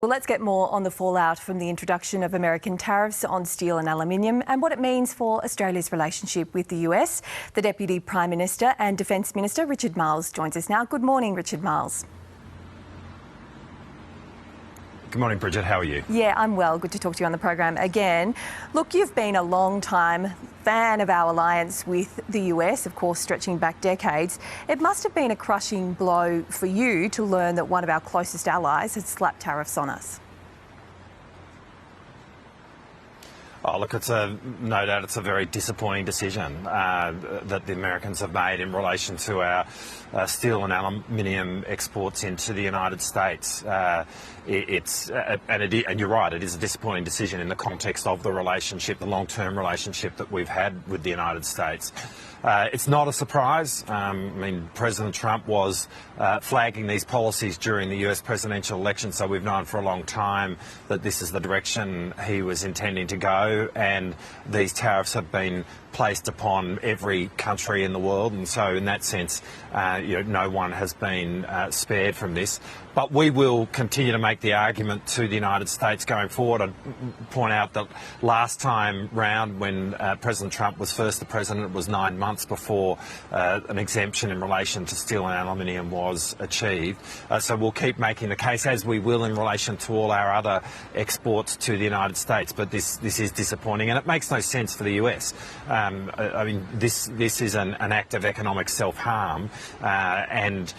Well, let's get more on the fallout from the introduction of American tariffs on steel and aluminium and what it means for Australia's relationship with the US. The Deputy Prime Minister and Defence Minister, Richard Marles, joins us now. Good morning, Richard Marles. Good morning, Bridget. How are you? Yeah, I'm well. Good to talk to you on the program again. Look, you've been a long-time fan of our alliance with the US, of course, stretching back decades. It must have been a crushing blow for you to learn that one of our closest allies had slapped tariffs on us. Oh, look, no doubt it's a very disappointing decision that the Americans have made in relation to our steel and aluminium exports into the United States. And you're right, it is a disappointing decision in the context of the relationship, the long-term relationship that we've had with the United States. It's not a surprise. President Trump was flagging these policies during the US presidential election, so we've known for a long time that this is the direction he was intending to go, and these tariffs have been placed upon every country in the world, and so in that sense, no one has been spared from this. But we will continue to make the argument to the United States going forward. I'd point out that last time round, when President Trump was first the president, it was 9 months before an exemption in relation to steel and aluminium was achieved. So we'll keep making the case, as we will in relation to all our other exports to the United States. But this is disappointing, and it makes no sense for the US. This is an act of economic self-harm, and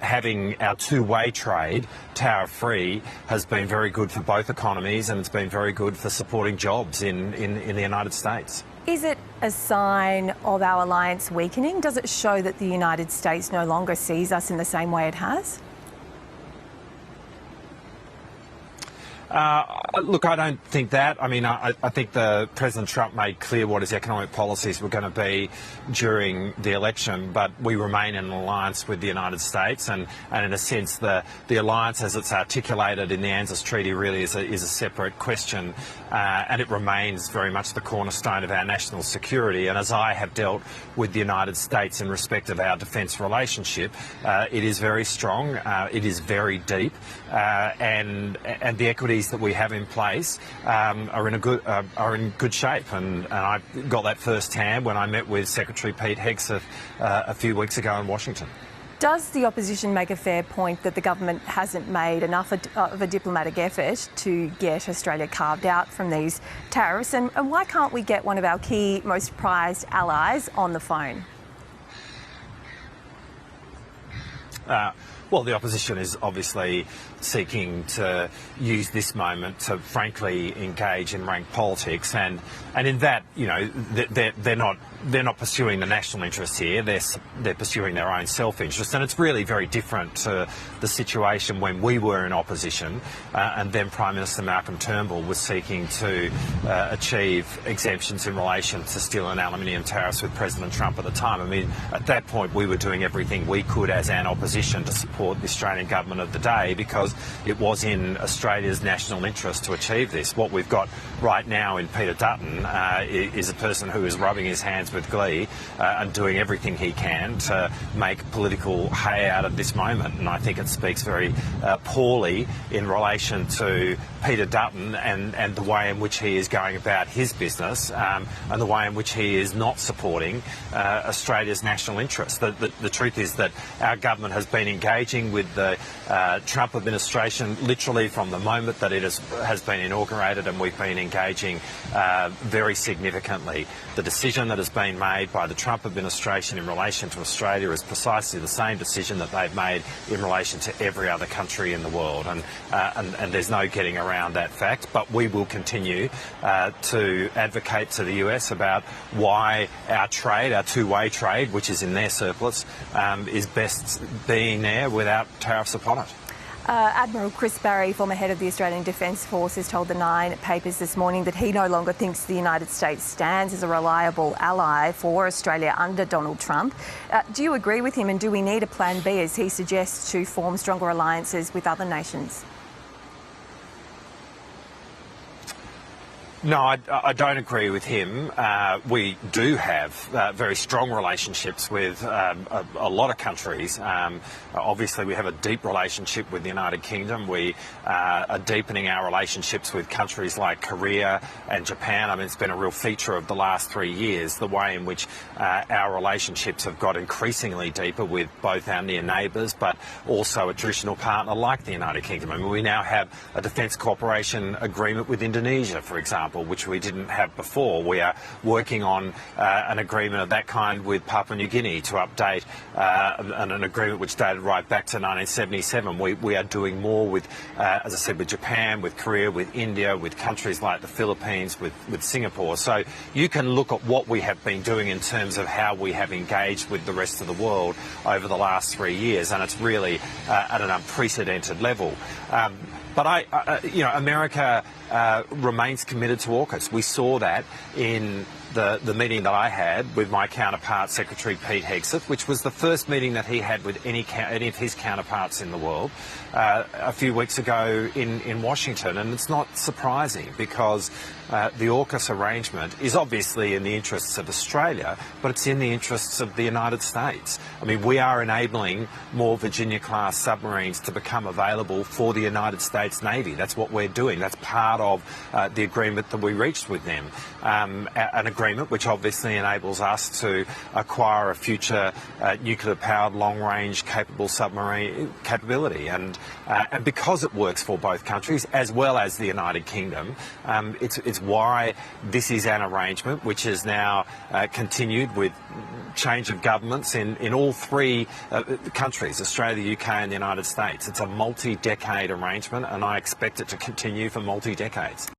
having our two-way trade tariff-free has been very good for both economies, and it's been very good for supporting jobs in the United States. Is it a sign of our alliance weakening? Does it show that the United States no longer sees us in the same way it has? Look, I don't think that. I think President Trump made clear what his economic policies were going to be during the election, but we remain in an alliance with the United States, and in a sense, the alliance as it's articulated in the ANZUS Treaty really is a separate question, and it remains very much the cornerstone of our national security. And as I have dealt with the United States in respect of our defence relationship, it is very strong, it is very deep, and the equities that we have in place are in good shape, and I got that firsthand when I met with Secretary Pete Hegseth a few weeks ago in Washington. Does the opposition make a fair point that the government hasn't made enough of a diplomatic effort to get Australia carved out from these tariffs, and why can't we get one of our key, most prized allies on the phone? Well, the opposition is obviously seeking to use this moment to frankly engage in rank politics, and in that, they're not pursuing the national interest here. They're pursuing their own self-interest, and it's really very different to the situation when we were in opposition, and then Prime Minister Malcolm Turnbull was seeking to achieve exemptions in relation to steel and aluminium tariffs with President Trump at the time. At that point, we were doing everything we could as an opposition to support the Australian government of the day, because it was in Australia's national interest to achieve this. What we've got right now in Peter Dutton is a person who is rubbing his hands with glee and doing everything he can to make political hay out of this moment. And I think it speaks very poorly in relation to Peter Dutton and the way in which he is going about his business, and the way in which he is not supporting Australia's national interest. The truth is that our government has been engaging with the Trump administration literally from the moment that it has been inaugurated, and we've been engaging very significantly. The decision that has been made by the Trump administration in relation to Australia is precisely the same decision that they've made in relation to every other country in the world, and there's no getting around that fact. But we will continue to advocate to the US about why our trade, our two-way trade, which is in their surplus, is best being there without tariffs upon it. Admiral Chris Barry, former head of the Australian Defence Force, has told the Nine papers this morning that he no longer thinks the United States stands as a reliable ally for Australia under Donald Trump. Do you agree with him, and do we need a plan B, as he suggests, to form stronger alliances with other nations? No, I don't agree with him. We do have very strong relationships with a lot of countries. Obviously, we have a deep relationship with the United Kingdom. We are deepening our relationships with countries like Korea and Japan. I mean, it's been a real feature of the last 3 years, the way in which our relationships have got increasingly deeper with both our near neighbours, but also a traditional partner like the United Kingdom. I mean, we now have a defence cooperation agreement with Indonesia, for example, which we didn't have before. We are working on an agreement of that kind with Papua New Guinea to update an agreement which dated right back to 1977. We are doing more with, as I said, with Japan, with Korea, with India, with countries like the Philippines, with Singapore. So you can look at what we have been doing in terms of how we have engaged with the rest of the world over the last 3 years, and it's really at an unprecedented level. But America remains committed to AUKUS. We saw that in the meeting that I had with my counterpart, Secretary Pete Hegseth, which was the first meeting that he had with any of his counterparts in the world a few weeks ago in Washington. And it's not surprising because the AUKUS arrangement is obviously in the interests of Australia, but it's in the interests of the United States. I mean, we are enabling more Virginia-class submarines to become available for the United States Navy. That's what we're doing. That's part of the agreement that we reached with them. An agreement which obviously enables us to acquire a future nuclear-powered, long-range, capable submarine capability. And because it works for both countries, as well as the United Kingdom, it's why this is an arrangement which is now continued with change of governments in all three countries, Australia, the UK and the United States. It's a multi-decade arrangement, and I expect it to continue for multi-decades.